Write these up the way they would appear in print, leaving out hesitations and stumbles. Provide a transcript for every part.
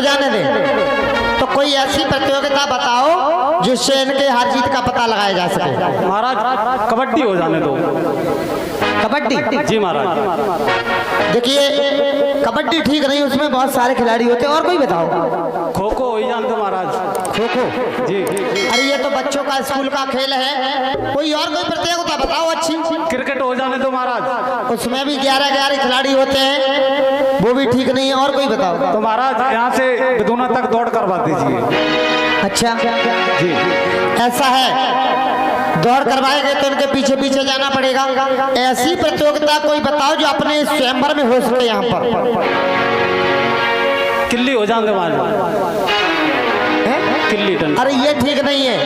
जाने दे। तो कोई ऐसी प्रतियोगिता बताओ जिससे इनके हार जीत का पता लगाया जा सके। महाराज कबड्डी हो जाने दो। कबड्डी? जी महाराज। देखिए कबड्डी ठीक नहीं, उसमें बहुत सारे खिलाड़ी होते हैं। और कोई बताओ। खो खो हो ही जाने दो महाराज। खो खो? जी। अरे ये तो बच्चों का स्कूल का खेल है, कोई और कोई प्रतियोगिता बताओ अच्छी। क्रिकेट हो जाने दो महाराज। उसमें भी 11-11 खिलाड़ी होते हैं, वो भी ठीक नहीं है। और कोई बताओ। तो महाराज यहाँ से बिदुना तक दौड़ करवा दीजिए। अच्छा जी। ऐसा है, दौड़ करवाएंगे तो इनके पीछे पीछे जाना पड़ेगा। ऐसी प्रतियोगिता कोई बताओ जो अपने स्वयंवर में हो सके। यहाँ पर किल्ली हो जाने दो महाराज। किल्ली डंडा। अरे ये ठीक नहीं है,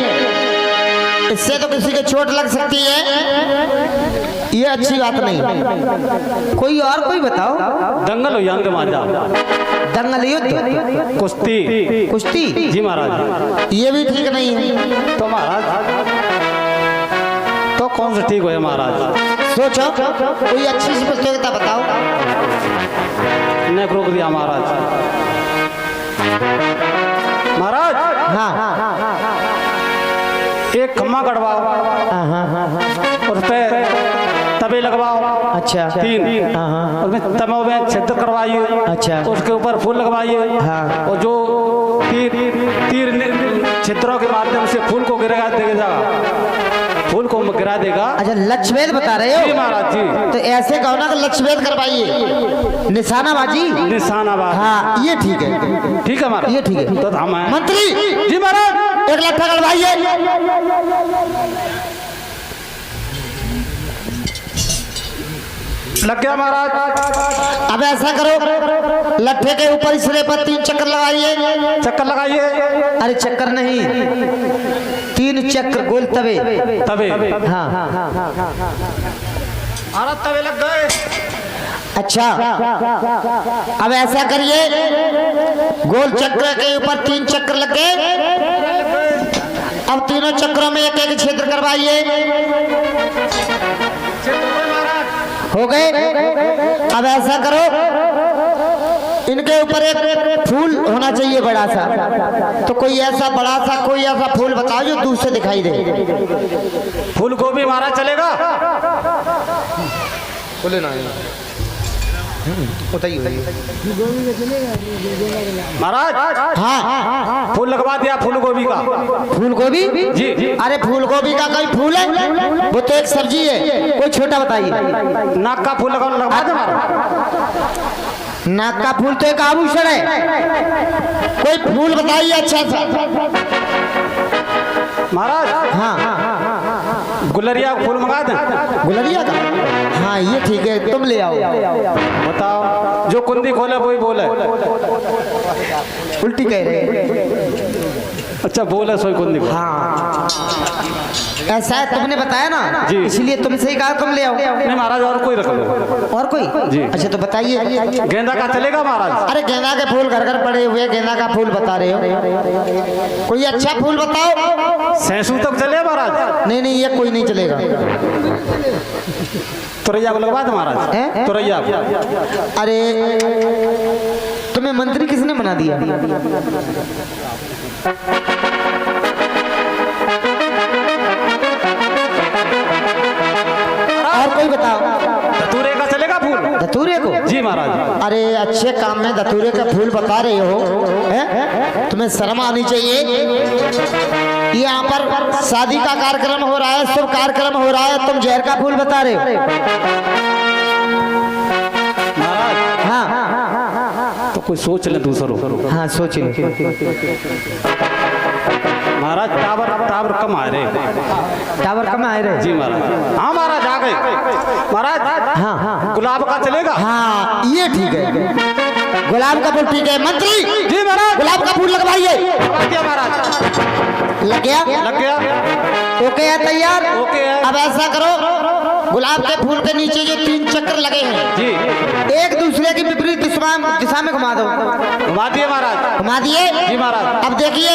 इससे तो किसी के चोट लग सकती है, ये अच्छी बात नहीं। कोई और कोई बताओ। दंगल हो जाने दो महाराज। दंगल युद्ध? कुश्ती। कुश्ती? जी महाराज। ये भी ठीक नहीं है। तो महाराज तो कौन सा ठीक हो महाराज? सोचो कोई अच्छी सी प्रतियोगिता बताओ। नहीं रोक दिया महाराज। महाराज एक खम्मा कटवाओ, उस पे तबे लगवाओ। अच्छा। 3 उसमें तमो में छिद्र करवाइए। अच्छा। उसके ऊपर फूल लगवाइए। हाँ। और जो तीर छिद्रों के माध्यम से फूल को गिरा देगा, फूल को गिरा देगा। अच्छा लक्ष्यभेद बता रहे हो? जी महाराज जी। तो ऐसे कहो ना कि लक्ष्यभेद करवाइए, निशानाबाजी। निशानाबाजी, हाँ ये ठीक है। ठीक है महाराज, ये ठीक है। तो हम मंत्री जी महाराज, एक लट्ठा करवाइए। लग गया महाराज। अब ऐसा करो, लट्ठे के ऊपर सिरे पर 3 चक्कर लगाइए। चक्कर लगाइए। अरे चक्कर नहीं, 3 चक्र गोल तवे। तवे? हाँ। अरे तवे लग गए। अच्छा अब ऐसा करिए, गोल चक्र के ऊपर 3 चक्र लग गए। अब तीनों चक्रों में एक एक छिद्र करवाइए। हो गए। अब ऐसा करो, इनके ऊपर एक फूल होना चाहिए बड़ा सा। तो कोई ऐसा बड़ा सा कोई ऐसा फूल बताओ जो दूर से दिखाई दे। फूल गोभी महाराज चलेगा? बोले ना महाराज। हाँ फूल लगवा दिया फूल गोभी का। फूल गोभी? जी जी। अरे फूल गोभी का कोई फूल है? वो तो एक सब्जी है, कोई छोटा बताइए। नाक का फूल लगवा दे महाराज। नाक का फूल तो एक आभूषण है, कोई फूल बताइए अच्छा सा। महाराज हाँ गुलरिया का फूल मंगा दें। गुलरिया का? हाँ ये ठीक है, तुम ले आओ। बताओ, जो कुंदी खोले वही बोले। उल्टी कह रहे। अच्छा बोले सोई कुंदी। हाँ ऐसा है, तुमने बताया ना जी, इसलिए तुमसे ही कहा तुम ले आओ। नहीं महाराज और कोई रख लो। और कोई? जी। अच्छा तो बताइए। गेंदा का चलेगा महाराज? अरे गेंदा के फूल घर घर पड़े हुए, गेंदा का फूल बता रहे हो, कोई अच्छा फूल बताओ। सैसू तक चले महाराज? नहीं ये कोई नहीं चलेगा। तुरैया को लगवा दे महाराज। तुरैया। अरे तुम्हें मंत्री किसने बना दिया? और कोई बताओ। धतूरे का चलेगा फूल? धतूरे को? जी महाराज। अरे अच्छे काम में धतूरे का फूल बता रहे हो, तुम्हें शर्म आनी चाहिए। यहाँ पर शादी का कार्यक्रम हो रहा है, शुभ कार्यक्रम हो रहा है, तुम जहर का फूल बता रहे हो। महाराज हाँ तो कोई सोच ले दूसरों। हाँ सोच लो। महाराज टावर कम आ रहे। टावर कम आ रहे? जी महाराज। हाँ महाराज आ गए। महाराज हाँ गुलाब का चलेगा? हाँ ये ठीक है, गुलाब का फूल ठीक है। मंत्री जी महाराज। गुलाब का फूल लगवाइए। महाराज लग गया? लग गया। ओके है, तैयार? ओके है। अब ऐसा करो, गुलाब के फूल के नीचे जो 3 चक्र लगे हैं जी, एक दूसरे की विपरीत दिशा में घुमा दो। घुमा दिए महाराज। घुमा दिए? जी महाराज। अब देखिए,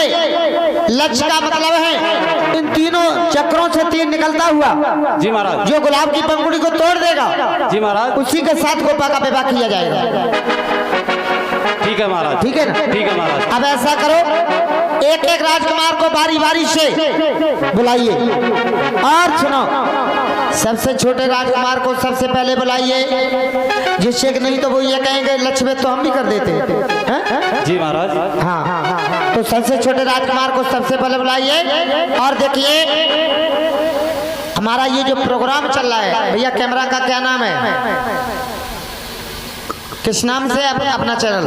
लक्ष्य का मतलब है इन तीनों चक्रों से 3 निकलता हुआ जी महाराज, जो गुलाब की पंखुड़ी को तोड़ देगा जी महाराज, उसी के साथ गोपा का विवाह किया जाएगा। ठीक है महाराज। ठीक है ना? ठीक है महाराज। अब ऐसा करो, एक एक राजकुमार को बारी बारी से बुलाइए और सुनो, सबसे छोटे राजकुमार को सबसे पहले बुलाइए, जिससे कि नहीं तो वो ये कहेंगे लक्ष्मी तो हम भी कर देते हैं। जी महाराज। हाँ, तो सबसे छोटे राजकुमार को सबसे पहले बुलाइए। और देखिए हमारा ये जो प्रोग्राम चल रहा है भैया, कैमरा का क्या नाम है, किस नाम से अपना चैनल?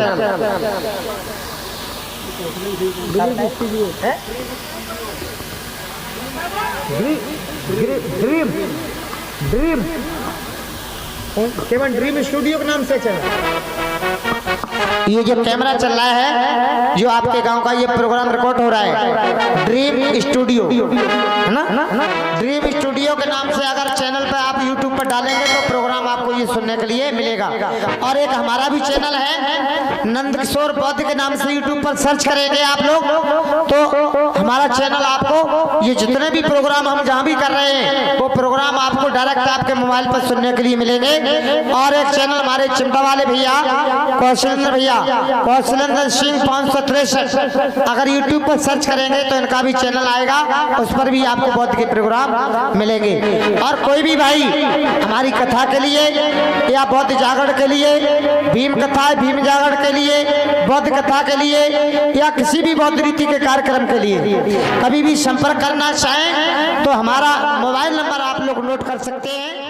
ड्रीम ड्रीम केवल ड्रीम स्टूडियो के नाम से ये जो कैमरा चल रहा है, जो आपके गांव का ये प्रोग्राम रिकॉर्ड हो रहा है, ड्रीम स्टूडियो है ना? ड्रीम स्टूडियो के नाम से अगर चैनल पे आप यूट्यूब पर डालेंगे तो प्रोग्राम आपको ये सुनने के लिए मिलेगा। और एक हमारा भी चैनल है नंद किशोर बौद्ध के नाम से, यूट्यूब पर सर्च करेंगे आप लोग तो हमारा चैनल आपको ये जितने भी प्रोग्राम हम जहाँ भी कर रहे हैं वो प्रोग्राम आपको डायरेक्ट आपके मोबाइल पर सुनने के लिए मिलेंगे। और एक चैनल हमारे चिमटा वाले भैया कौशलेंद्र भैया, कौशलेंद्र सिंह 563, अगर यूट्यूब पर सर्च करेंगे तो इनका भी चैनल आएगा, उस पर भी आपको बौद्ध के प्रोग्राम मिलेंगे। और कोई भी भाई हमारी कथा के लिए या बौद्ध जागरण के लिए, भीम कथा भीम जागरण के लिए, बौद्ध कथा के लिए या किसी भी बौद्ध रीति के कार्यक्रम के लिए कभी भी संपर्क करना चाहें तो हमारा मोबाइल नंबर आप लोग नोट कर सकते हैं।